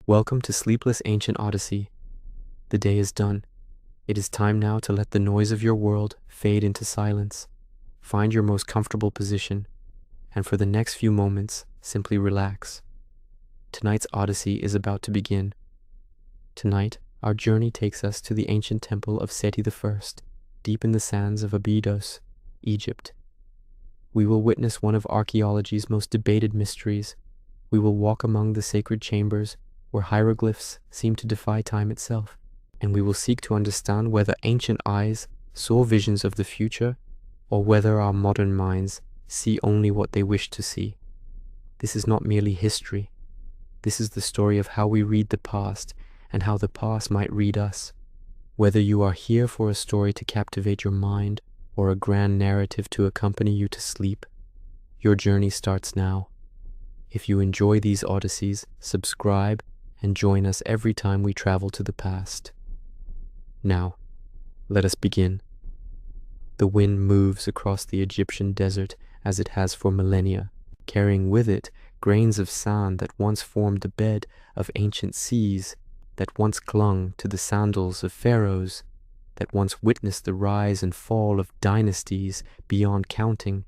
Welcome to Sleepless Ancient Odyssey. The day is done. It is time now to let the noise of your world fade into silence. Find your most comfortable position, and for the next few moments, simply relax. Tonight's Odyssey is about to begin. Tonight, our journey takes us to the ancient Temple of Seti I, deep in the sands of Abydos, Egypt. We will witness one of archaeology's most debated mysteries. We will walk among the sacred chambers where hieroglyphs seem to defy time itself, and we will seek to understand whether ancient eyes saw visions of the future or whether our modern minds see only what they wish to see. This is not merely history. This is the story of how we read the past and how the past might read us. Whether you are here for a story to captivate your mind or a grand narrative to accompany you to sleep, your journey starts now. If you enjoy these odysseys, subscribe and join us every time we travel to the past. Now, let us begin. The wind moves across the Egyptian desert as it has for millennia, carrying with it grains of sand that once formed the bed of ancient seas, that once clung to the sandals of pharaohs, that once witnessed the rise and fall of dynasties beyond counting.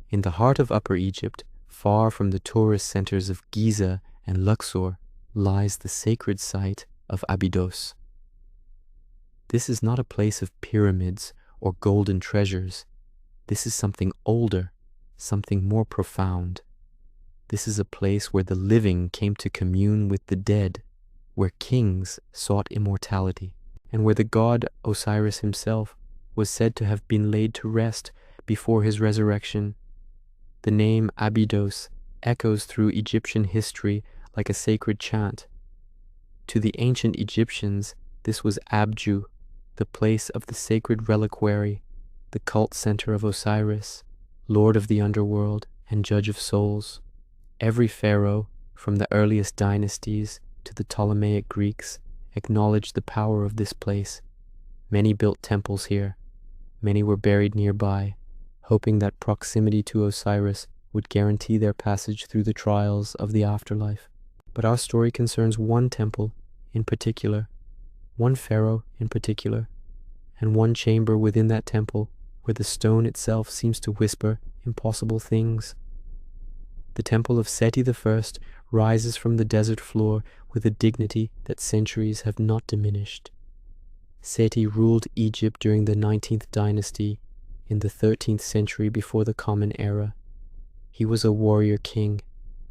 In the heart of Upper Egypt, far from the tourist centers of Giza and Luxor, lies the sacred site of Abydos. This is not a place of pyramids or golden treasures. This is something older, something more profound. This is a place where the living came to commune with the dead, where kings sought immortality, and where the god Osiris himself was said to have been laid to rest before his resurrection. The name Abydos echoes through Egyptian history like a sacred chant. To the ancient Egyptians, this was Abju, the place of the sacred reliquary, the cult center of Osiris, lord of the underworld and judge of souls. Every pharaoh, from the earliest dynasties to the Ptolemaic Greeks, acknowledged the power of this place. Many built temples here. Many were buried nearby, hoping that proximity to Osiris would guarantee their passage through the trials of the afterlife. But our story concerns one temple in particular, one pharaoh in particular, and one chamber within that temple where the stone itself seems to whisper impossible things. The Temple of Seti I rises from the desert floor with a dignity that centuries have not diminished. Seti ruled Egypt during the 19th dynasty in the 13th century before the Common Era. He was a warrior king,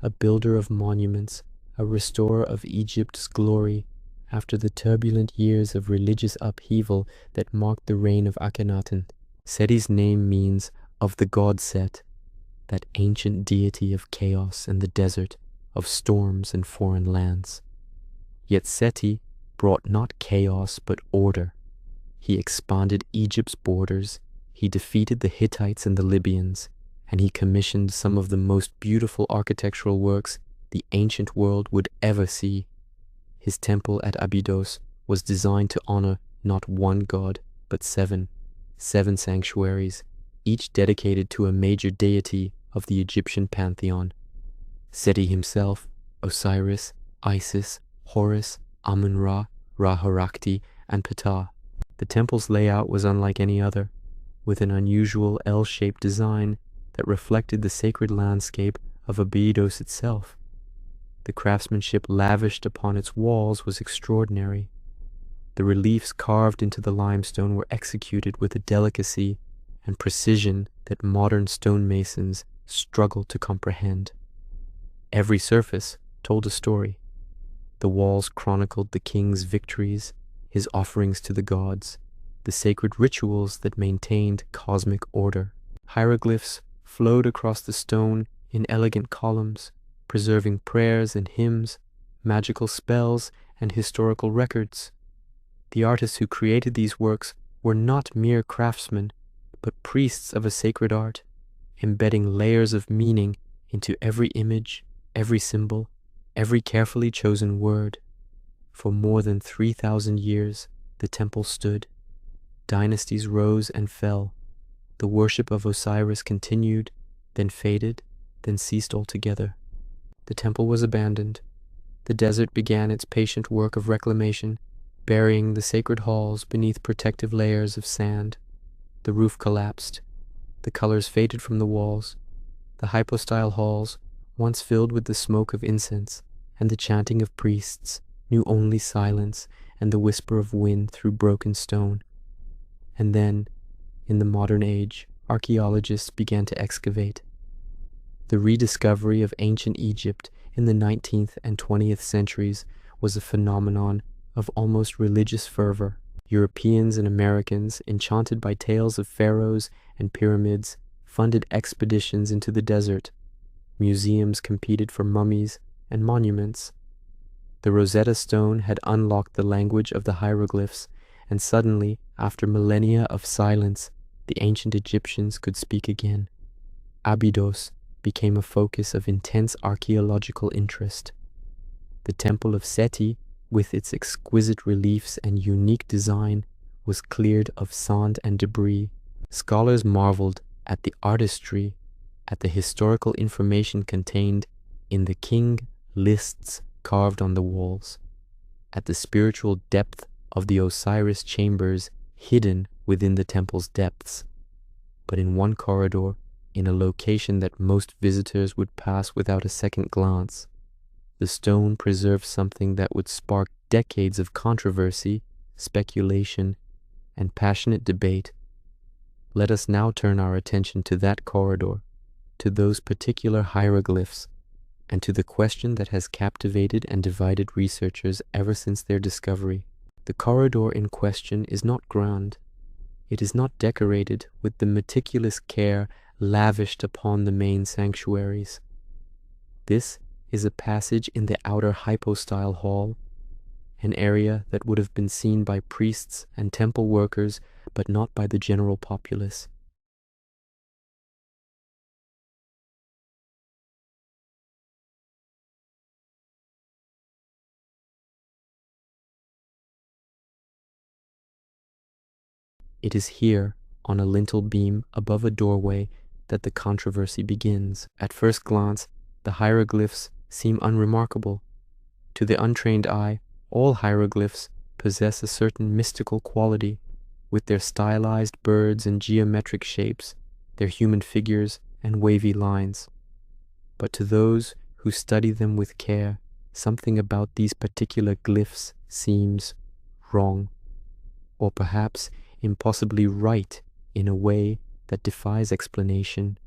a builder of monuments, a restorer of Egypt's glory after the turbulent years of religious upheaval that marked the reign of Akhenaten. Seti's name means of the god Set, that ancient deity of chaos and the desert, of storms and foreign lands. Yet Seti brought not chaos but order. He expanded Egypt's borders, he defeated the Hittites and the Libyans, and he commissioned some of the most beautiful architectural works the ancient world would ever see. His temple at Abydos was designed to honor not one god, but seven sanctuaries, each dedicated to a major deity of the Egyptian pantheon. Seti himself, Osiris, Isis, Horus, Amun-Ra, Ra-Harakti, and Ptah. The temple's layout was unlike any other, with an unusual L-shaped design that reflected the sacred landscape of Abydos itself. The craftsmanship lavished upon its walls was extraordinary. The reliefs carved into the limestone were executed with a delicacy and precision that modern stonemasons struggle to comprehend. Every surface told a story. The walls chronicled the king's victories, his offerings to the gods, the sacred rituals that maintained cosmic order. Hieroglyphs flowed across the stone in elegant columns, preserving prayers and hymns, magical spells, and historical records. The artists who created these works were not mere craftsmen, but priests of a sacred art, embedding layers of meaning into every image, every symbol, every carefully chosen word. For more than 3,000 years, the temple stood. Dynasties rose and fell. The worship of Osiris continued, then faded, then ceased altogether. The temple was abandoned. the desert began its patient work of reclamation, burying the sacred halls beneath protective layers of sand. The roof collapsed. The colors faded from the walls. The hypostyle halls, once filled with the smoke of incense and the chanting of priests, knew only silence and the whisper of wind through broken stone. And then, in the modern age, archaeologists began to excavate. The rediscovery of ancient Egypt in the 19th and 20th centuries was a phenomenon of almost religious fervor. Europeans and Americans, enchanted by tales of pharaohs and pyramids, funded expeditions into the desert. Museums competed for mummies and monuments. The Rosetta Stone had unlocked the language of the hieroglyphs, and suddenly, after millennia of silence, the ancient Egyptians could speak again. Abydos became a focus of intense archaeological interest. The Temple of Seti, with its exquisite reliefs and unique design, was cleared of sand and debris. Scholars marveled at the artistry, at the historical information contained in the king lists carved on the walls, at the spiritual depth of the Osiris chambers hidden within the temple's depths. But in one corridor, in a location that most visitors would pass without a second glance, the stone preserved something that would spark decades of controversy, speculation, and passionate debate. Let us now turn our attention to that corridor, to those particular hieroglyphs, and to the question that has captivated and divided researchers ever since their discovery. The corridor in question is not grand. It is not decorated with the meticulous care lavished upon the main sanctuaries. This is a passage in the outer hypostyle hall, an area that would have been seen by priests and temple workers, but not by the general populace. It is here, on a lintel beam above a doorway, that the controversy begins. At first glance, the hieroglyphs seem unremarkable. To the untrained eye, all hieroglyphs possess a certain mystical quality, with their stylized birds and geometric shapes, their human figures and wavy lines. But to those who study them with care, something about these particular glyphs seems wrong, or perhaps impossibly right in a way that defies explanation,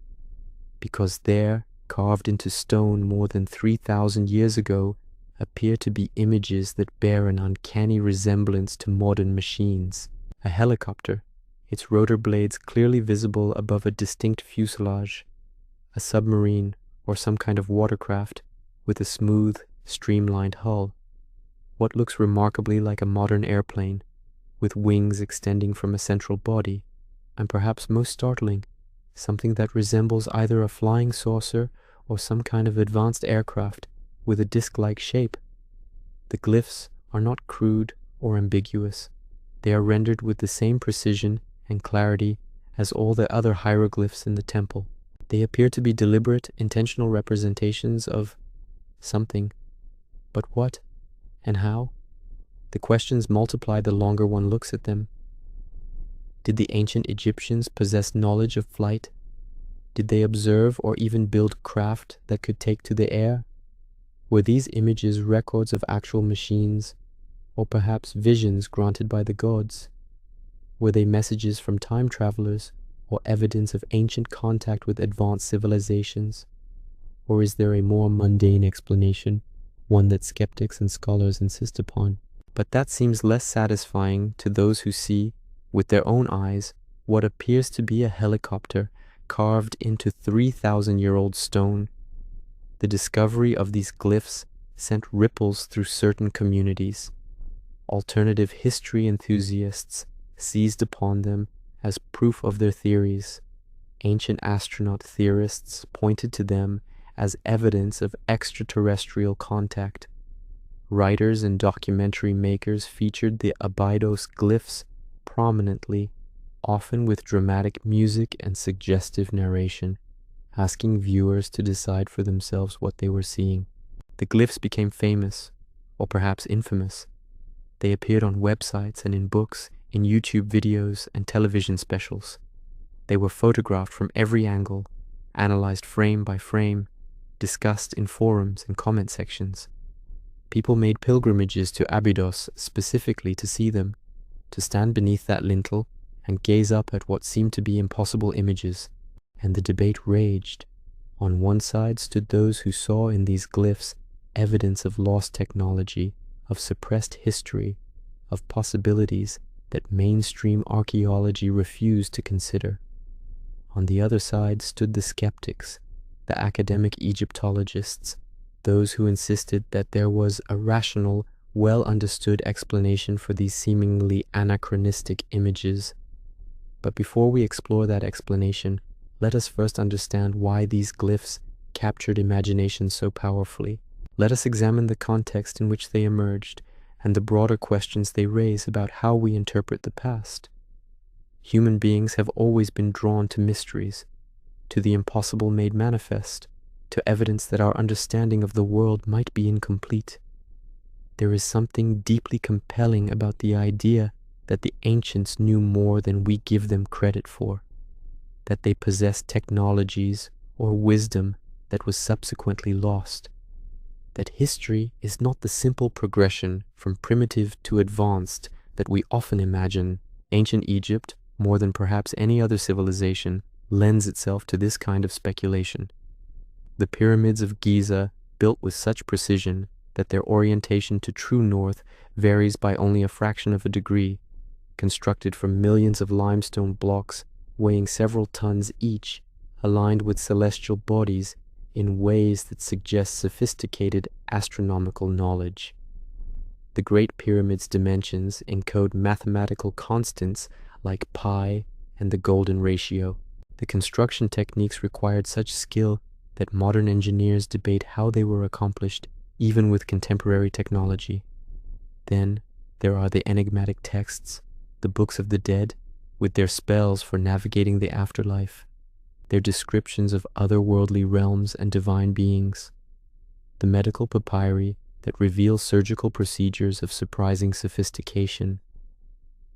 because there, carved into stone more than 3,000 years ago, appear to be images that bear an uncanny resemblance to modern machines. A helicopter, its rotor blades clearly visible above a distinct fuselage, a submarine or some kind of watercraft with a smooth, streamlined hull, what looks remarkably like a modern airplane, with wings extending from a central body, and perhaps most startling, something that resembles either a flying saucer or some kind of advanced aircraft with a disc-like shape. The glyphs are not crude or ambiguous. They are rendered with the same precision and clarity as all the other hieroglyphs in the temple. They appear to be deliberate, intentional representations of something. But what and how? The questions multiply the longer one looks at them. Did the ancient Egyptians possess knowledge of flight? Did they observe or even build craft that could take to the air? Were these images records of actual machines, or perhaps visions granted by the gods? Were they messages from time travelers, or evidence of ancient contact with advanced civilizations? Or is there a more mundane explanation, one that skeptics and scholars insist upon? But that seems less satisfying to those who see, with their own eyes, what appears to be a helicopter carved into 3,000-year-old stone. The discovery of these glyphs sent ripples through certain communities. Alternative history enthusiasts seized upon them as proof of their theories. Ancient astronaut theorists pointed to them as evidence of extraterrestrial contact. Writers and documentary makers featured the Abydos glyphs prominently, often with dramatic music and suggestive narration, asking viewers to decide for themselves what they were seeing. The glyphs became famous, or perhaps infamous. They appeared on websites and in books, in YouTube videos and television specials. They were photographed from every angle, analyzed frame by frame, discussed in forums and comment sections. People made pilgrimages to Abydos specifically to see them, to stand beneath that lintel and gaze up at what seemed to be impossible images. And the debate raged. On one side stood those who saw in these glyphs evidence of lost technology, of suppressed history, of possibilities that mainstream archaeology refused to consider. On the other side stood the skeptics, the academic Egyptologists, those who insisted that there was a rational, well-understood explanation for these seemingly anachronistic images. But before we explore that explanation, let us first understand why these glyphs captured imagination so powerfully. Let us examine the context in which they emerged and the broader questions they raise about how we interpret the past. Human beings have always been drawn to mysteries, to the impossible made manifest, to evidence that our understanding of the world might be incomplete. There is something deeply compelling about the idea that the ancients knew more than we give them credit for, that they possessed technologies or wisdom that was subsequently lost, that history is not the simple progression from primitive to advanced that we often imagine. Ancient Egypt, more than perhaps any other civilization, lends itself to this kind of speculation. The pyramids of Giza, built with such precision that their orientation to true north varies by only a fraction of a degree, constructed from millions of limestone blocks weighing several tons each, aligned with celestial bodies in ways that suggest sophisticated astronomical knowledge. The Great Pyramid's dimensions encode mathematical constants like pi and the golden ratio. The construction techniques required such skill that modern engineers debate how they were accomplished, even with contemporary technology. Then there are the enigmatic texts, the books of the dead, with their spells for navigating the afterlife, their descriptions of otherworldly realms and divine beings, the medical papyri that reveal surgical procedures of surprising sophistication,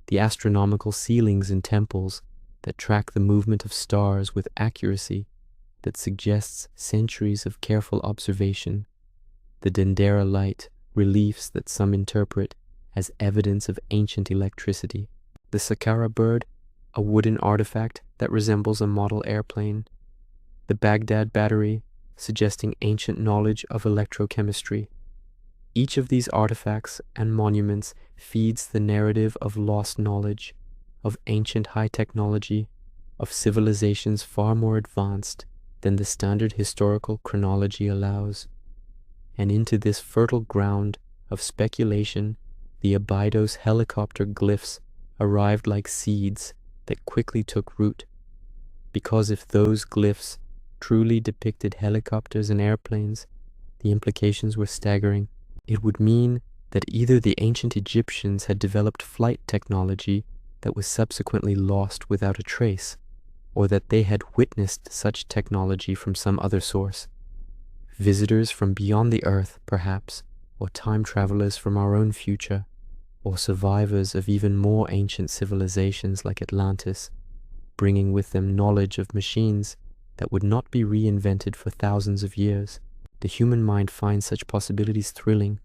the astronomical ceilings in temples that track the movement of stars with accuracy that suggests centuries of careful observation, the Dendera light reliefs that some interpret as evidence of ancient electricity, the Saqqara bird, a wooden artifact that resembles a model airplane, the Baghdad battery, suggesting ancient knowledge of electrochemistry. Each of these artifacts and monuments feeds the narrative of lost knowledge, of ancient high technology, of civilizations far more advanced than the standard historical chronology allows. And into this fertile ground of speculation, the Abydos Helicopter Glyphs arrived like seeds that quickly took root. Because if those glyphs truly depicted helicopters and airplanes, the implications were staggering. It would mean that either the ancient Egyptians had developed flight technology that was subsequently lost without a trace, or that they had witnessed such technology from some other source. Visitors from beyond the earth, perhaps, or time travelers from our own future, or survivors of even more ancient civilizations like Atlantis, bringing with them knowledge of machines that would not be reinvented for thousands of years. The human mind finds such possibilities thrilling.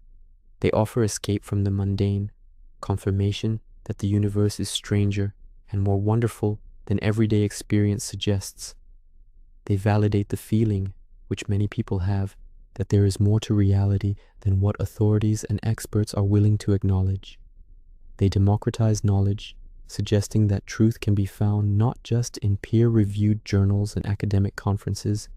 They offer escape from the mundane, confirmation that the universe is stranger and more wonderful than everyday experience suggests. They validate the feeling, which many people have, that there is more to reality than what authorities and experts are willing to acknowledge. They democratize knowledge, suggesting that truth can be found not just in peer-reviewed journals and academic conferences,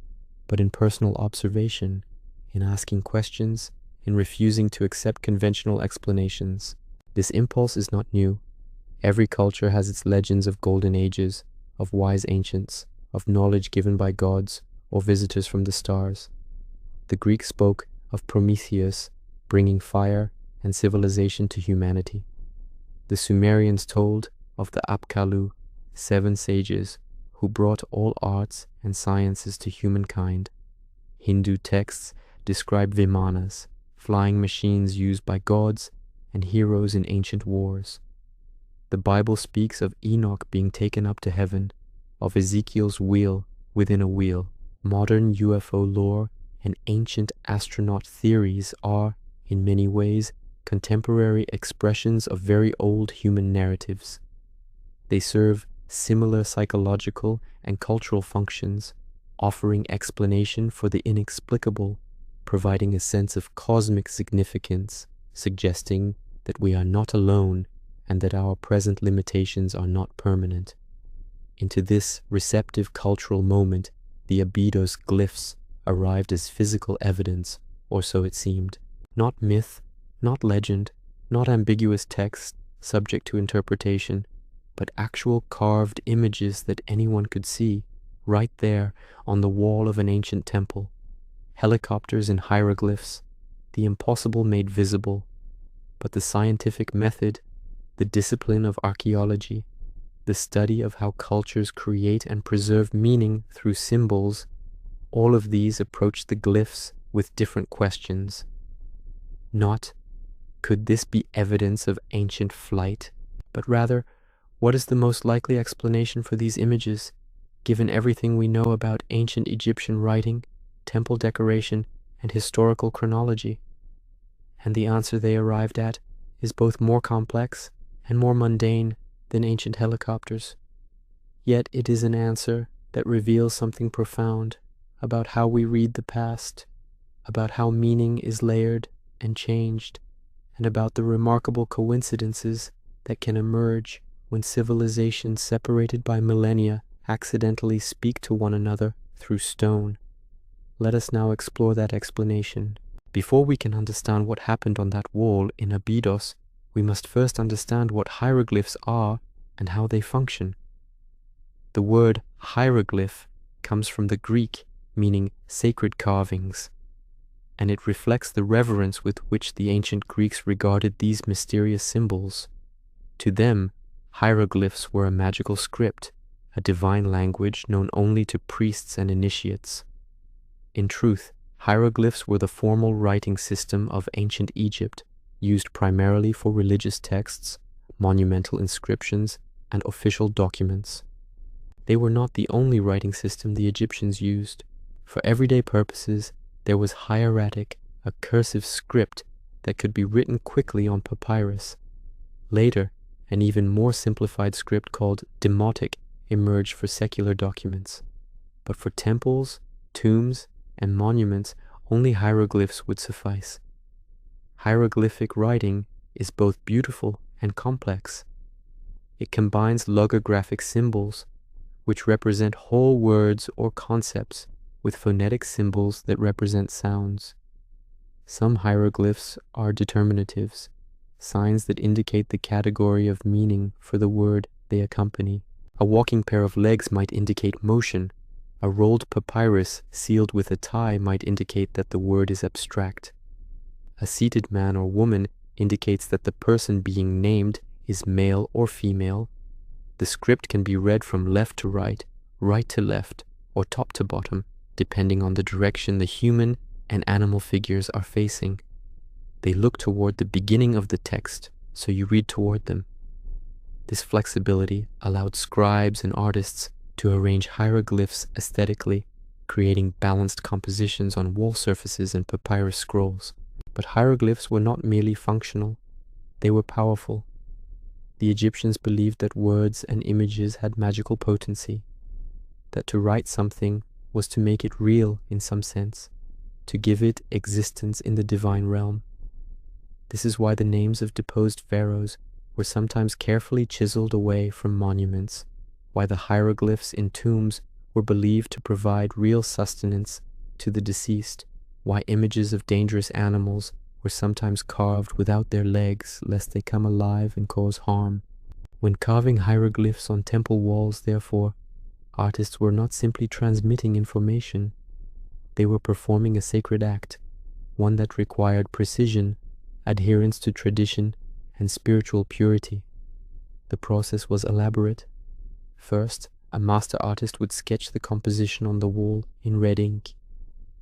but in personal observation, in asking questions, in refusing to accept conventional explanations. This impulse is not new. Every culture has its legends of golden ages, of wise ancients, of knowledge given by gods or visitors from the stars. The Greeks spoke of Prometheus bringing fire and civilization to humanity. The Sumerians told of the Apkallu, 7 sages who brought all arts and sciences to humankind. Hindu texts describe vimanas, flying machines used by gods and heroes in ancient wars. The Bible speaks of Enoch being taken up to heaven, of Ezekiel's wheel within a wheel. Modern UFO lore and ancient astronaut theories are, in many ways, contemporary expressions of very old human narratives. They serve similar psychological and cultural functions, offering explanation for the inexplicable, providing a sense of cosmic significance, suggesting that we are not alone and that our present limitations are not permanent. Into this receptive cultural moment, the Abydos glyphs arrived as physical evidence, or so it seemed. Not myth, not legend, not ambiguous text subject to interpretation, but actual carved images that anyone could see, right there on the wall of an ancient temple. Helicopters and hieroglyphs, the impossible made visible, but the scientific method, the discipline of archaeology, the study of how cultures create and preserve meaning through symbols, all of these approach the glyphs with different questions. Not, could this be evidence of ancient flight, but rather, what is the most likely explanation for these images, given everything we know about ancient Egyptian writing, temple decoration, and historical chronology? And the answer they arrived at is both more complex and more mundane than ancient helicopters. Yet it is an answer that reveals something profound about how we read the past, about how meaning is layered and changed, and about the remarkable coincidences that can emerge when civilizations separated by millennia accidentally speak to one another through stone. Let us now explore that explanation. Before we can understand what happened on that wall in Abydos, we must first understand what hieroglyphs are and how they function. The word hieroglyph comes from the Greek, meaning sacred carvings, and it reflects the reverence with which the ancient Greeks regarded these mysterious symbols. To them, hieroglyphs were a magical script, a divine language known only to priests and initiates. In truth, hieroglyphs were the formal writing system of ancient Egypt, used primarily for religious texts, monumental inscriptions, and official documents. They were not the only writing system the Egyptians used. For everyday purposes, there was hieratic, a cursive script that could be written quickly on papyrus. Later, an even more simplified script called demotic emerged for secular documents. But for temples, tombs, and monuments, only hieroglyphs would suffice. Hieroglyphic writing is both beautiful and complex. It combines logographic symbols, which represent whole words or concepts, with phonetic symbols that represent sounds. Some hieroglyphs are determinatives, signs that indicate the category of meaning for the word they accompany. A walking pair of legs might indicate motion. A rolled papyrus sealed with a tie might indicate that the word is abstract. A seated man or woman indicates that the person being named is male or female. The script can be read from left to right, right to left, or top to bottom, depending on the direction the human and animal figures are facing. They look toward the beginning of the text, so you read toward them. This flexibility allowed scribes and artists to arrange hieroglyphs aesthetically, creating balanced compositions on wall surfaces and papyrus scrolls. But hieroglyphs were not merely functional, they were powerful. The Egyptians believed that words and images had magical potency, that to write something was to make it real in some sense, to give it existence in the divine realm. This is why the names of deposed pharaohs were sometimes carefully chiseled away from monuments, why the hieroglyphs in tombs were believed to provide real sustenance to the deceased, why images of dangerous animals were sometimes carved without their legs lest they come alive and cause harm. When carving hieroglyphs on temple walls, therefore, artists were not simply transmitting information, they were performing a sacred act, one that required precision, adherence to tradition, and spiritual purity. The process was elaborate. First, a master artist would sketch the composition on the wall in red ink.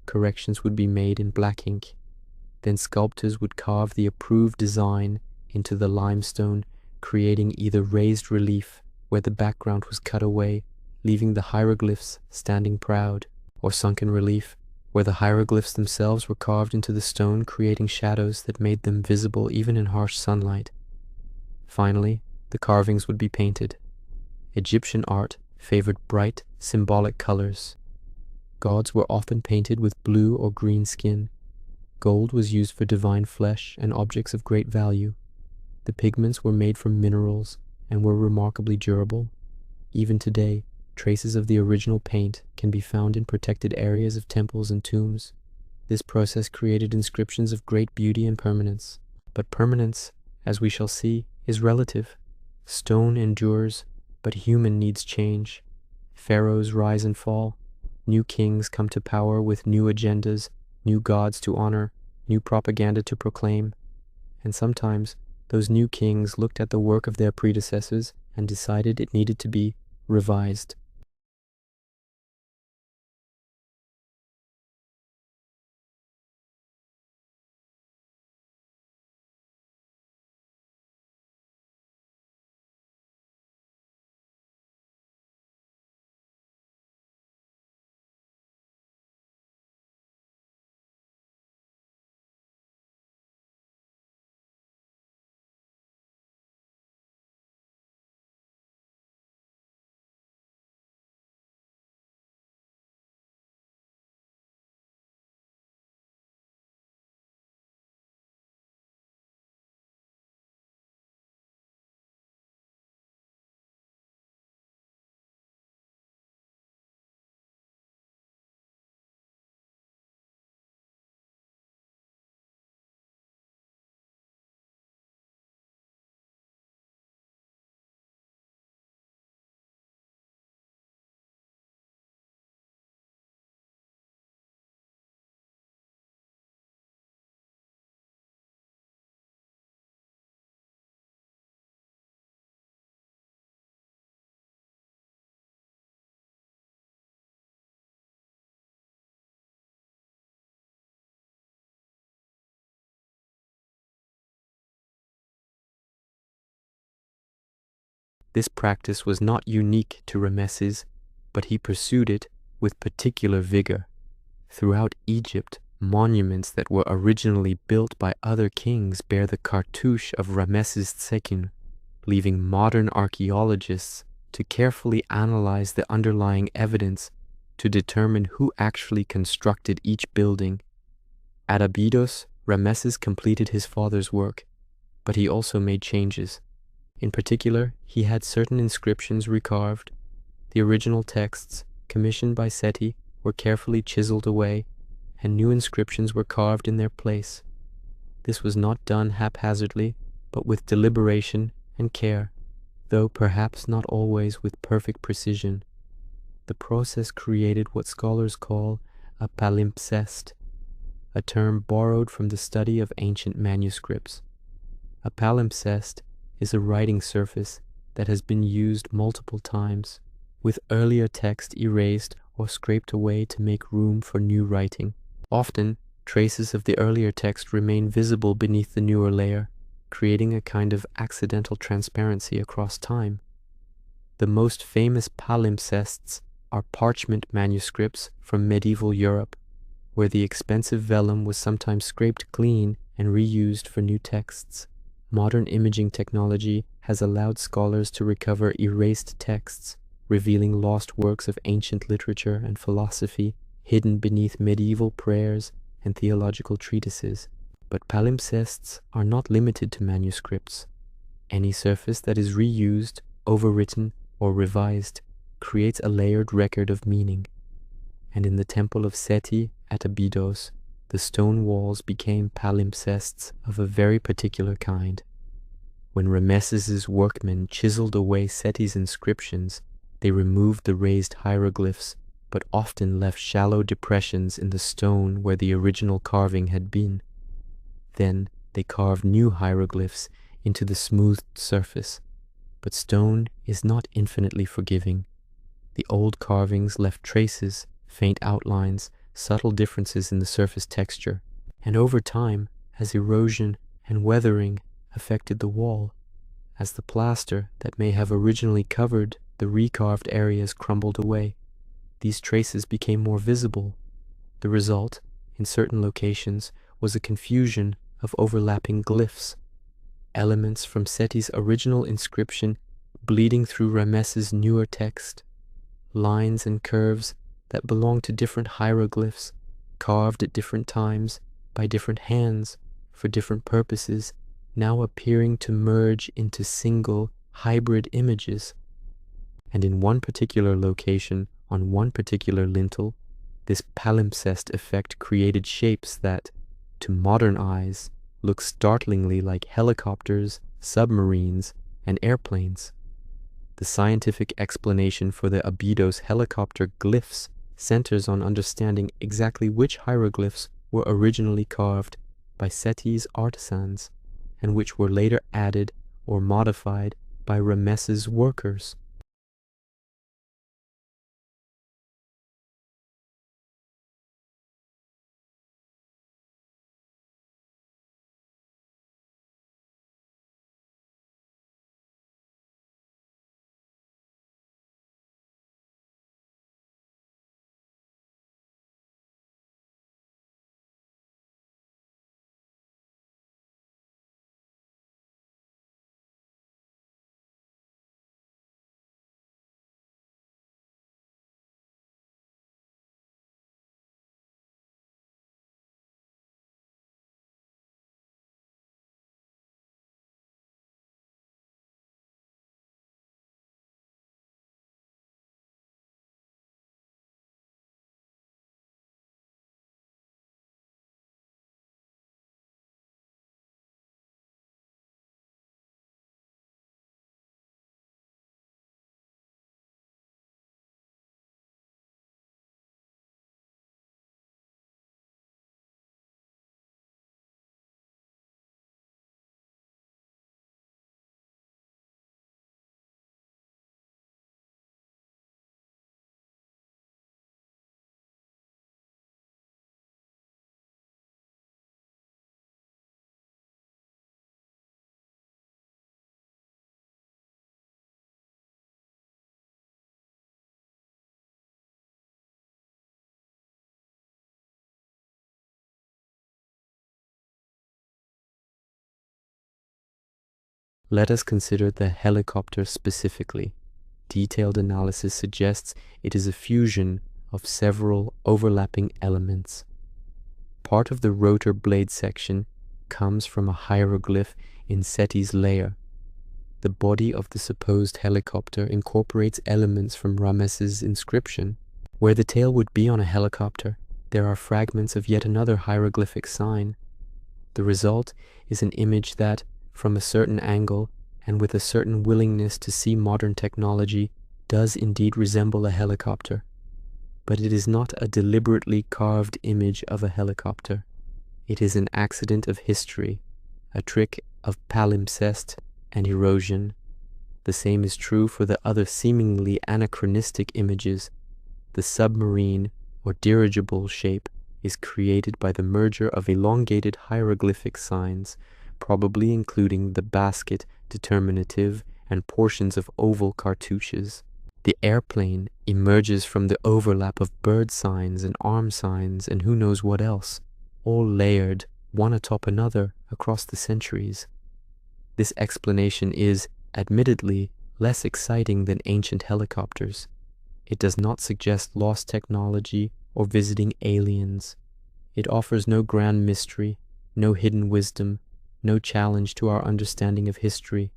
corrections would be made in black ink. Then sculptors would carve the approved design into the limestone, creating either raised relief, where the background was cut away, leaving the hieroglyphs standing proud, or sunken relief, where the hieroglyphs themselves were carved into the stone, creating shadows that made them visible even in harsh sunlight. Finally, the carvings would be painted. Egyptian art favored bright, symbolic colors. Gods were often painted with blue or green skin. Gold was used for divine flesh and objects of great value. The pigments were made from minerals and were remarkably durable. Even today, traces of the original paint can be found in protected areas of temples and tombs. This process created inscriptions of great beauty and permanence. But permanence, as we shall see, is relative. Stone endures, but human needs change. Pharaohs rise and fall. New kings come to power with new agendas, new gods to honor, new propaganda to proclaim. And sometimes those new kings looked at the work of their predecessors and decided it needed to be revised. This practice was not unique to Ramesses, but he pursued it with particular vigor. Throughout Egypt, monuments that were originally built by other kings bear the cartouche of Ramesses II, leaving modern archaeologists to carefully analyze the underlying evidence to determine who actually constructed each building. At Abydos, Ramesses completed his father's work, but he also made changes. In particular, he had certain inscriptions recarved. The original texts, commissioned by Seti, were carefully chiseled away, and new inscriptions were carved in their place. This was not done haphazardly, but with deliberation and care, though perhaps not always with perfect precision. The process created what scholars call a palimpsest, a term borrowed from the study of ancient manuscripts. A palimpsest is a writing surface that has been used multiple times, with earlier text erased or scraped away to make room for new writing. Often, traces of the earlier text remain visible beneath the newer layer, creating a kind of accidental transparency across time. The most famous palimpsests are parchment manuscripts from medieval Europe, where the expensive vellum was sometimes scraped clean and reused for new texts. Modern imaging technology has allowed scholars to recover erased texts, revealing lost works of ancient literature and philosophy hidden beneath medieval prayers and theological treatises. But palimpsests are not limited to manuscripts. Any surface that is reused, overwritten, or revised creates a layered record of meaning. And in the Temple of Seti at Abydos, the stone walls became palimpsests of a very particular kind. When Ramesses's workmen chiseled away Seti's inscriptions, they removed the raised hieroglyphs, but often left shallow depressions in the stone where the original carving had been. Then they carved new hieroglyphs into the smoothed surface. But stone is not infinitely forgiving. The old carvings left traces, faint outlines, subtle differences in the surface texture, and over time, as erosion and weathering affected the wall, as the plaster that may have originally covered the recarved areas crumbled away, these traces became more visible. The result, in certain locations, was a confusion of overlapping glyphs, elements from Seti's original inscription bleeding through Ramesses' newer text, lines and curves that belong to different hieroglyphs, carved at different times by different hands for different purposes, now appearing to merge into single hybrid images. And in one particular location, on one particular lintel, this palimpsest effect created shapes that, to modern eyes, look startlingly like helicopters, submarines, and airplanes. The scientific explanation for the Abydos Helicopter Glyphs centers on understanding exactly which hieroglyphs were originally carved by Seti's artisans and which were later added or modified by Ramesses' workers. Let us consider the helicopter specifically. Detailed analysis suggests it is a fusion of several overlapping elements. Part of the rotor blade section comes from a hieroglyph in Seti's layer. The body of the supposed helicopter incorporates elements from Ramesses' inscription. Where the tail would be on a helicopter, there are fragments of yet another hieroglyphic sign. The result is an image that, from a certain angle and with a certain willingness to see modern technology, does indeed resemble a helicopter. But it is not a deliberately carved image of a helicopter. It is an accident of history, a trick of palimpsest and erosion. The same is true for the other seemingly anachronistic images. The submarine or dirigible shape is created by the merger of elongated hieroglyphic signs, probably including the basket determinative and portions of oval cartouches. The airplane emerges from the overlap of bird signs and arm signs and who knows what else, all layered one atop another across the centuries. This explanation is, admittedly, less exciting than ancient helicopters. It does not suggest lost technology or visiting aliens. It offers no grand mystery, no hidden wisdom, no challenge to our understanding of history.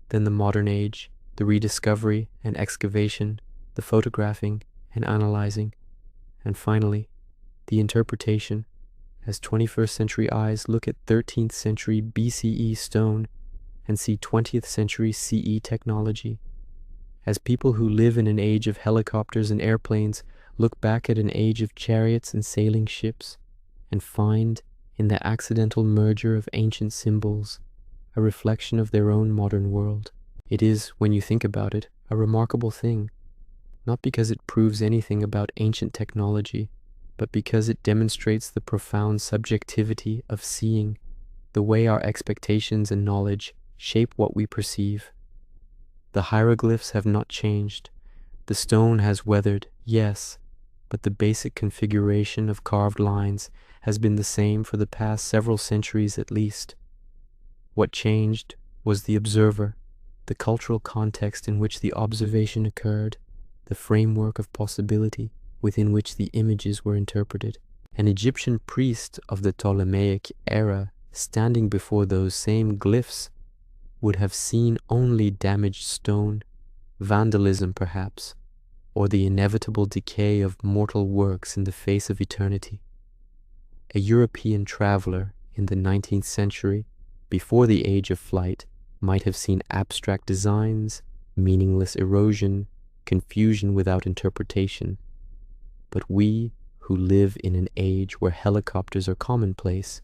then the modern age, the rediscovery and excavation, the photographing and analyzing, and finally, the interpretation, as 21st century eyes look at 13th century BCE stone and see 20th century CE technology. As people who live in an age of helicopters and airplanes look back at an age of chariots and sailing ships and find, in the accidental merger of ancient symbols, a reflection of their own modern world. It is, when you think about it, a remarkable thing, not because it proves anything about ancient technology, but because it demonstrates the profound subjectivity of seeing, the way our expectations and knowledge shape what we perceive. The hieroglyphs have not changed. The stone has weathered, yes, but the basic configuration of carved lines has been the same for the past several centuries at least. What changed was the observer, the cultural context in which the observation occurred, the framework of possibility within which the images were interpreted. An Egyptian priest of the Ptolemaic era standing before those same glyphs would have seen only damaged stone, vandalism perhaps, or the inevitable decay of mortal works in the face of eternity. A European traveler in the 19th century, before the age of flight, might have seen abstract designs, meaningless erosion, confusion without interpretation. But we, who live in an age where helicopters are commonplace,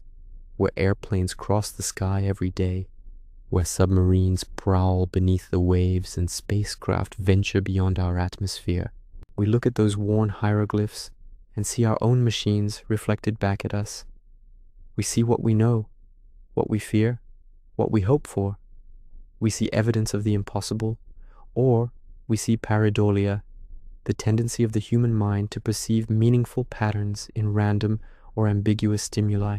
where airplanes cross the sky every day, where submarines prowl beneath the waves and spacecraft venture beyond our atmosphere, we look at those worn hieroglyphs and see our own machines reflected back at us. We see what we know, what we fear, what we hope for. We see evidence of the impossible, or we see pareidolia, the tendency of the human mind to perceive meaningful patterns in random or ambiguous stimuli.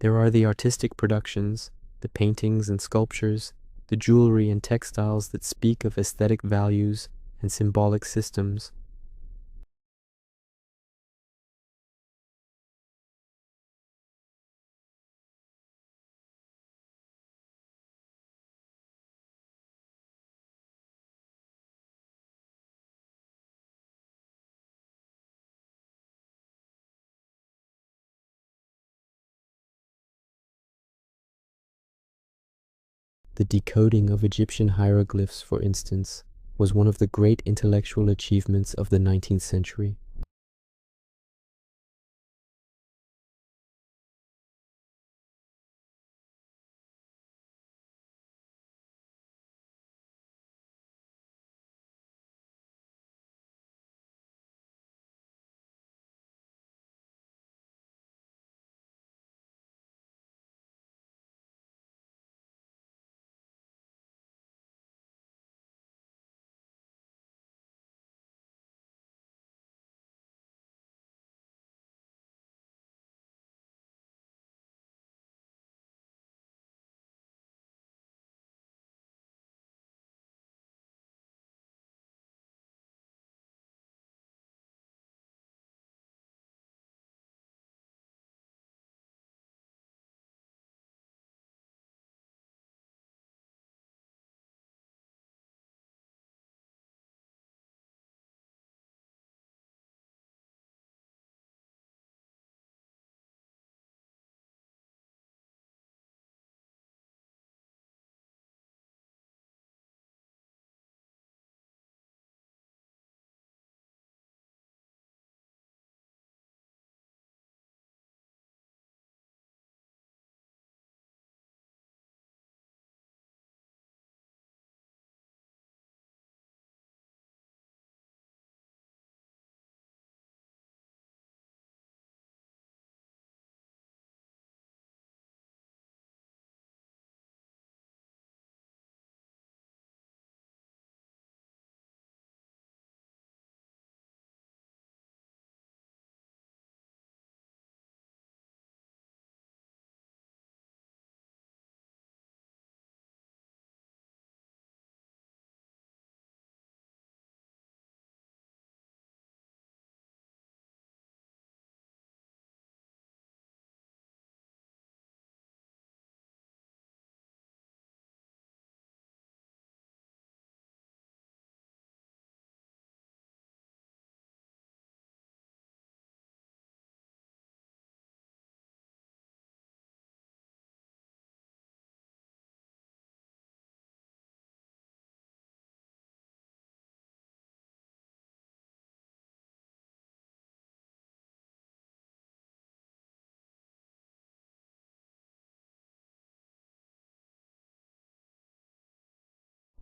There are the artistic productions, the paintings and sculptures, the jewelry and textiles that speak of aesthetic values and symbolic systems. The decoding of Egyptian hieroglyphs, for instance, was one of the great intellectual achievements of the 19th century.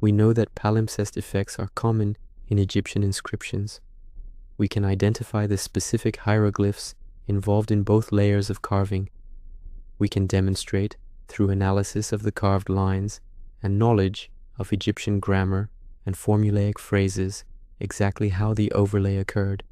We know that palimpsest effects are common in Egyptian inscriptions. We can identify the specific hieroglyphs involved in both layers of carving. We can demonstrate, through analysis of the carved lines and knowledge of Egyptian grammar and formulaic phrases, exactly how the overlay occurred.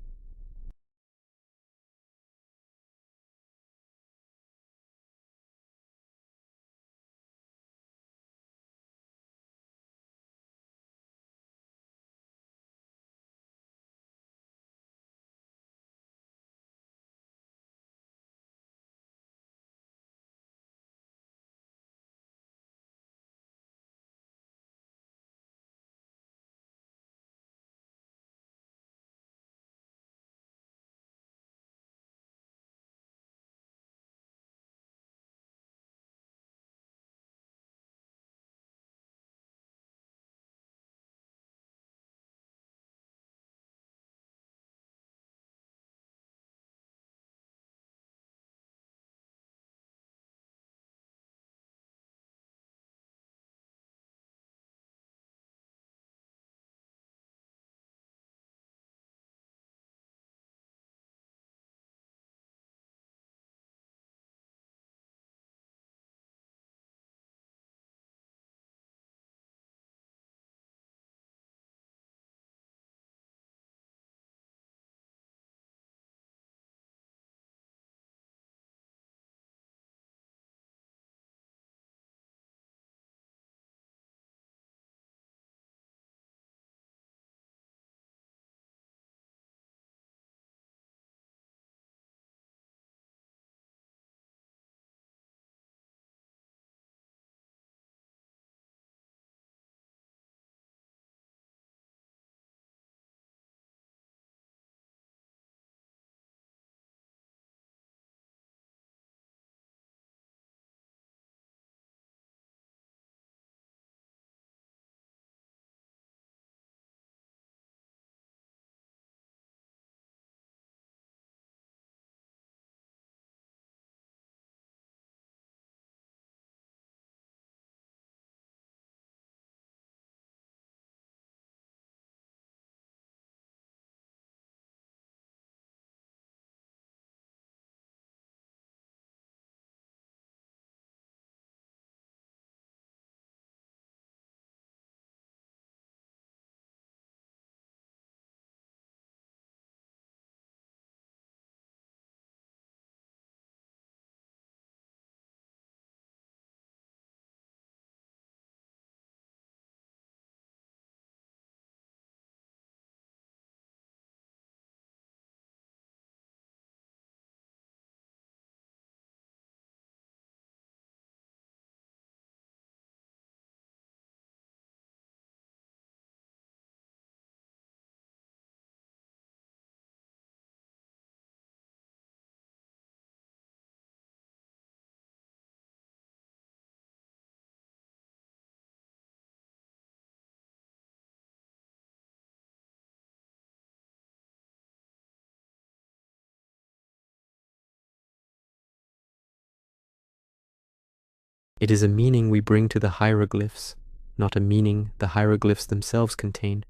It is a meaning we bring to the hieroglyphs, not a meaning the hieroglyphs themselves contain.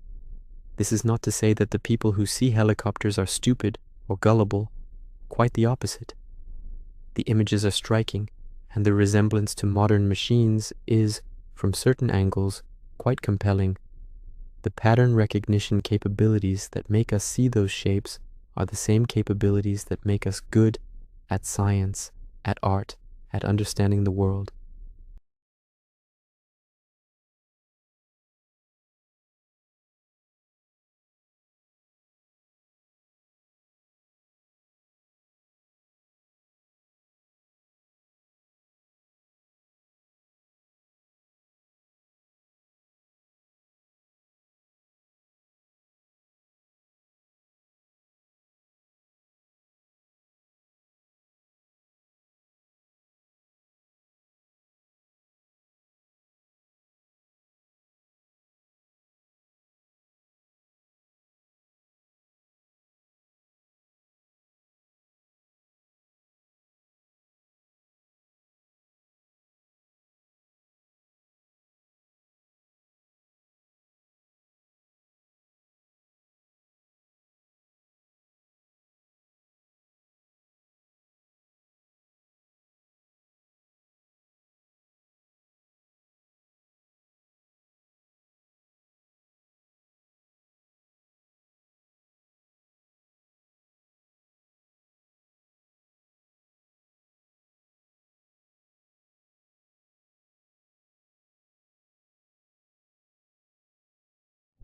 This is not to say that the people who see helicopters are stupid or gullible, quite the opposite. The images are striking, and the resemblance to modern machines is, from certain angles, quite compelling. The pattern recognition capabilities that make us see those shapes are the same capabilities that make us good at science, at art, at understanding the world.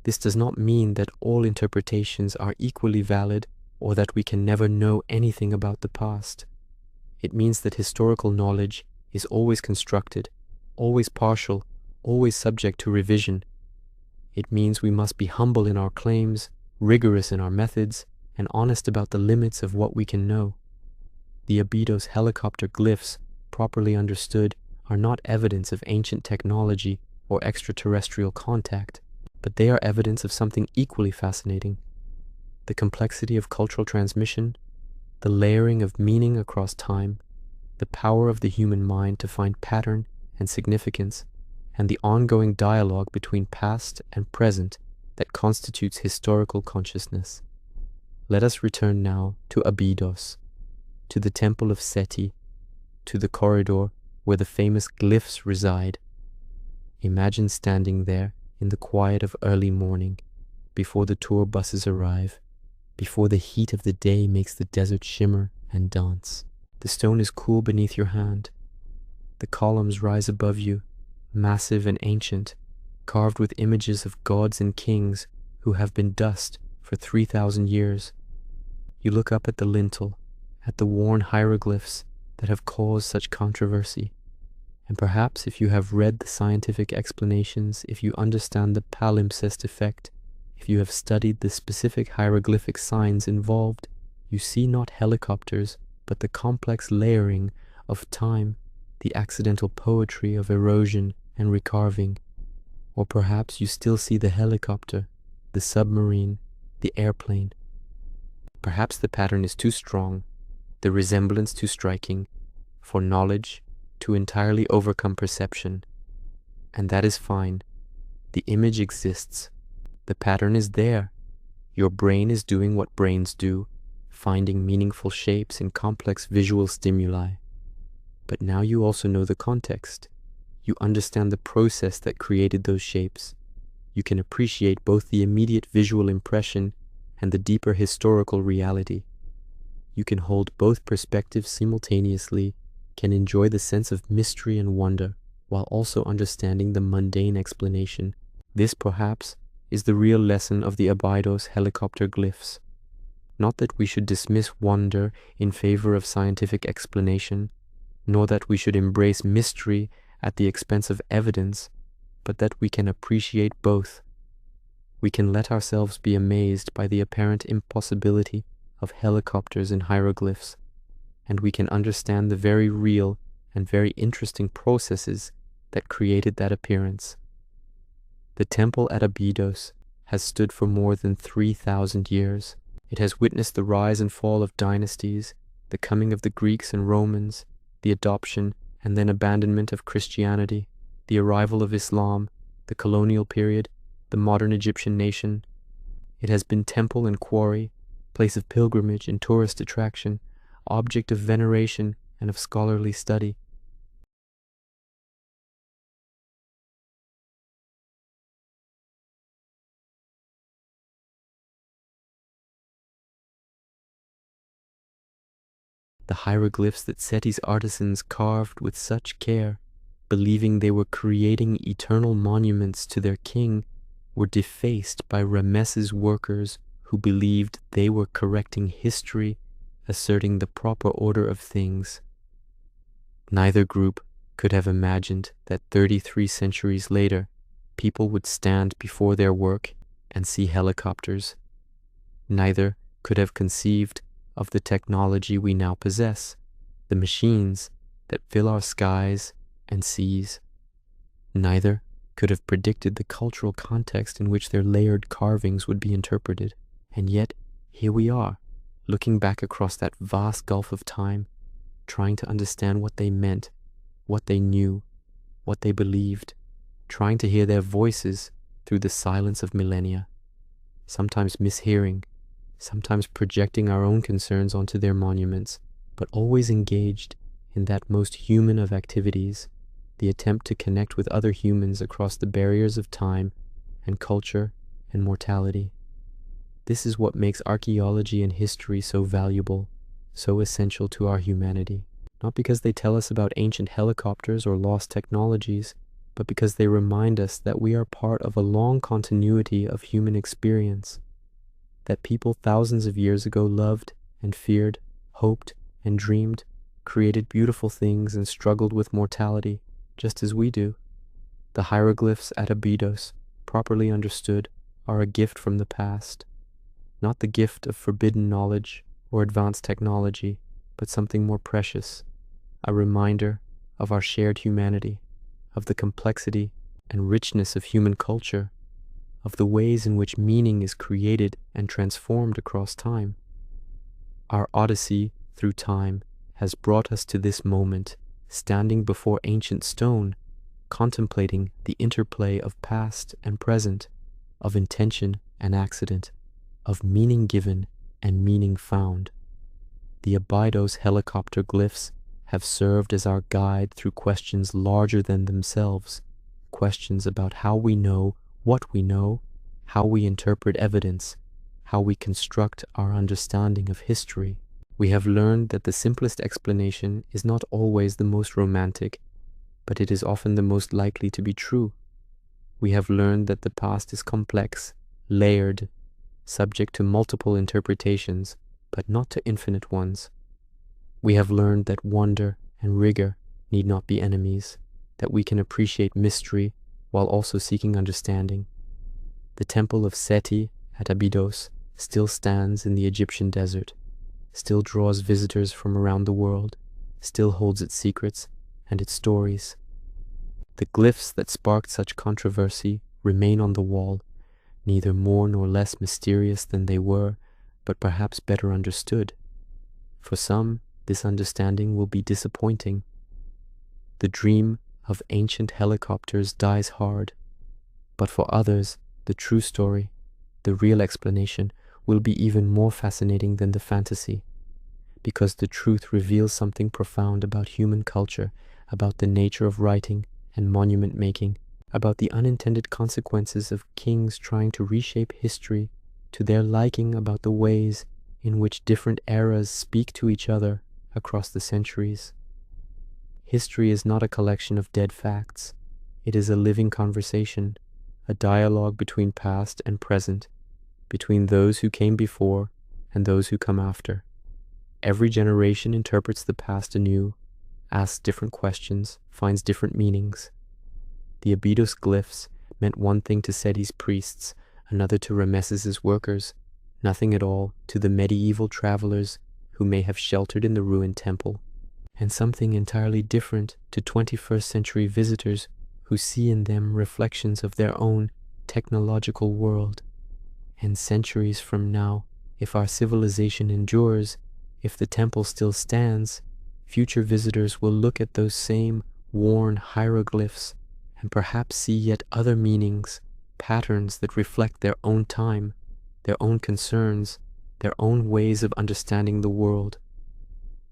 This does not mean that all interpretations are equally valid or that we can never know anything about the past. It means that historical knowledge is always constructed, always partial, always subject to revision. It means we must be humble in our claims, rigorous in our methods, and honest about the limits of what we can know. The Abydos Helicopter Glyphs, properly understood, are not evidence of ancient technology or extraterrestrial contact, but they are evidence of something equally fascinating: the complexity of cultural transmission, the layering of meaning across time, the power of the human mind to find pattern and significance, and the ongoing dialogue between past and present that constitutes historical consciousness. Let us return now to Abydos, to the Temple of Seti, to the corridor where the famous glyphs reside. Imagine standing there in the quiet of early morning, before the tour buses arrive, before the heat of the day makes the desert shimmer and dance. The stone is cool beneath your hand. The columns rise above you, massive and ancient, carved with images of gods and kings who have been dust for 3,000 years. You look up at the lintel, at the worn hieroglyphs that have caused such controversy. And perhaps if you have read the scientific explanations, if you understand the palimpsest effect, if you have studied the specific hieroglyphic signs involved, you see not helicopters, but the complex layering of time, the accidental poetry of erosion and recarving. Or perhaps you still see the helicopter, the submarine, the airplane. Perhaps the pattern is too strong, the resemblance too striking, for knowledge to entirely overcome perception. And that is fine. The image exists. The pattern is there. Your brain is doing what brains do, finding meaningful shapes in complex visual stimuli. But now you also know the context. You understand the process that created those shapes. You can appreciate both the immediate visual impression and the deeper historical reality. You can hold both perspectives simultaneously, can enjoy the sense of mystery and wonder, while also understanding the mundane explanation. This, perhaps, is the real lesson of the Abydos Helicopter Glyphs. Not that we should dismiss wonder in favor of scientific explanation, nor that we should embrace mystery at the expense of evidence, but that we can appreciate both. We can let ourselves be amazed by the apparent impossibility of helicopters and hieroglyphs, and we can understand the very real and very interesting processes that created that appearance. The temple at Abydos has stood for more than 3,000 years. It has witnessed the rise and fall of dynasties, the coming of the Greeks and Romans, the adoption and then abandonment of Christianity, the arrival of Islam, the colonial period, the modern Egyptian nation. It has been temple and quarry, place of pilgrimage and tourist attraction, object of veneration and of scholarly study. The hieroglyphs that Seti's artisans carved with such care, believing they were creating eternal monuments to their king, were defaced by Ramesses workers who believed they were correcting history, asserting the proper order of things. Neither group could have imagined that 33 centuries later, people would stand before their work and see helicopters. Neither could have conceived of the technology we now possess, the machines that fill our skies and seas. Neither could have predicted the cultural context in which their layered carvings would be interpreted. And yet, here we are, looking back across that vast gulf of time, trying to understand what they meant, what they knew, what they believed, trying to hear their voices through the silence of millennia, sometimes mishearing, sometimes projecting our own concerns onto their monuments, but always engaged in that most human of activities, the attempt to connect with other humans across the barriers of time and culture and mortality. This is what makes archaeology and history so valuable, so essential to our humanity. Not because they tell us about ancient helicopters or lost technologies, but because they remind us that we are part of a long continuity of human experience, that people thousands of years ago loved and feared, hoped and dreamed, created beautiful things and struggled with mortality, just as we do. The hieroglyphs at Abydos, properly understood, are a gift from the past, not the gift of forbidden knowledge or advanced technology, but something more precious, a reminder of our shared humanity, of the complexity and richness of human culture, of the ways in which meaning is created and transformed across time. Our odyssey through time has brought us to this moment, standing before ancient stone, contemplating the interplay of past and present, of intention and accident, of meaning given and meaning found. The Abydos Helicopter Glyphs have served as our guide through questions larger than themselves, questions about how we know what we know, how we interpret evidence, how we construct our understanding of history. We have learned that the simplest explanation is not always the most romantic, but it is often the most likely to be true. We have learned that the past is complex, layered, subject to multiple interpretations, but not to infinite ones. We have learned that wonder and rigor need not be enemies, that we can appreciate mystery while also seeking understanding. The Temple of Seti at Abydos still stands in the Egyptian desert, still draws visitors from around the world, still holds its secrets and its stories. The glyphs that sparked such controversy remain on the wall, neither more nor less mysterious than they were, but perhaps better understood. For some, this understanding will be disappointing. The dream of ancient helicopters dies hard, but for others, the true story, the real explanation, will be even more fascinating than the fantasy, because the truth reveals something profound about human culture, about the nature of writing and monument making, about the unintended consequences of kings trying to reshape history to their liking, about the ways in which different eras speak to each other across the centuries. History is not a collection of dead facts. It is a living conversation, a dialogue between past and present, between those who came before and those who come after. Every generation interprets the past anew, asks different questions, finds different meanings. The Abydos glyphs meant one thing to Seti's priests, another to Ramesses' workers, nothing at all to the medieval travelers who may have sheltered in the ruined temple, and something entirely different to 21st century visitors who see in them reflections of their own technological world. And centuries from now, if our civilization endures, if the temple still stands, future visitors will look at those same worn hieroglyphs and perhaps see yet other meanings, patterns that reflect their own time, their own concerns, their own ways of understanding the world.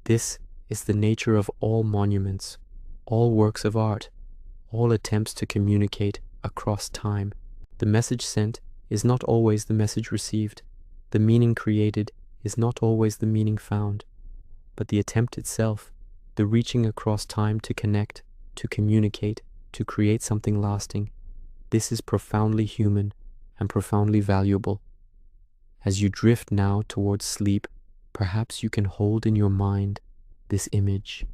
This is the nature of all monuments, all works of art, all attempts to communicate across time. The message sent is not always the message received. The meaning created is not always the meaning found. But the attempt itself, the reaching across time to connect, to communicate, to create something lasting, this is profoundly human and profoundly valuable. As you drift now towards sleep, perhaps you can hold in your mind this image,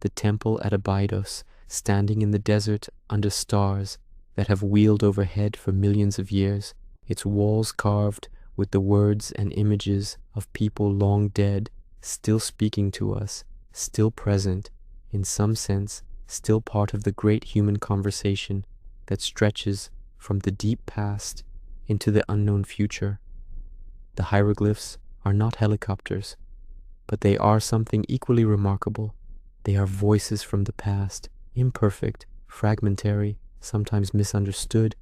the temple at Abydos, standing in the desert under stars that have wheeled overhead for millions of years, its walls carved with the words and images of people long dead, still speaking to us, still present, in some sense, still part of the great human conversation that stretches from the deep past into the unknown future. The hieroglyphs are not helicopters, but they are something equally remarkable. They are voices from the past, imperfect, fragmentary, sometimes misunderstood,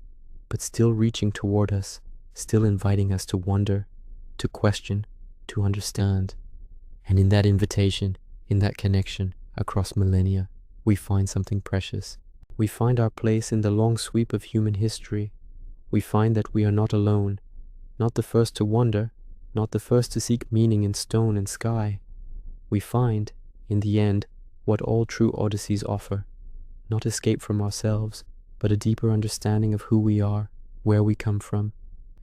but still reaching toward us, still inviting us to wonder, to question, to understand. And in that invitation, in that connection across millennia, we find something precious. We find our place in the long sweep of human history. We find that we are not alone, not the first to wonder, not the first to seek meaning in stone and sky. We find, in the end, what all true odysseys offer, not escape from ourselves, but a deeper understanding of who we are, where we come from,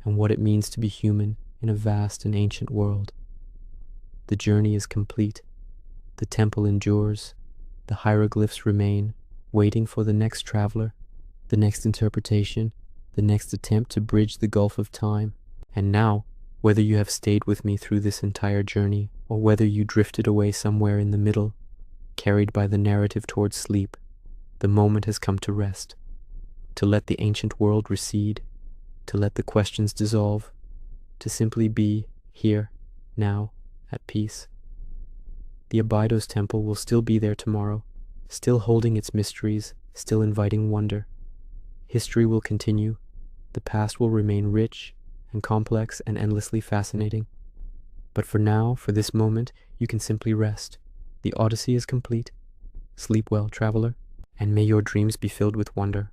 and what it means to be human in a vast and ancient world. The journey is complete. The temple endures. The hieroglyphs remain, waiting for the next traveler, the next interpretation, the next attempt to bridge the gulf of time. And now, whether you have stayed with me through this entire journey, or whether you drifted away somewhere in the middle, carried by the narrative towards sleep, the moment has come to rest, to let the ancient world recede, to let the questions dissolve, to simply be here, now, at peace. The Abydos temple will still be there tomorrow, still holding its mysteries, still inviting wonder. History will continue. The past will remain rich and complex and endlessly fascinating. But for now, for this moment, you can simply rest. The Odyssey is complete. Sleep well, traveler, and may your dreams be filled with wonder.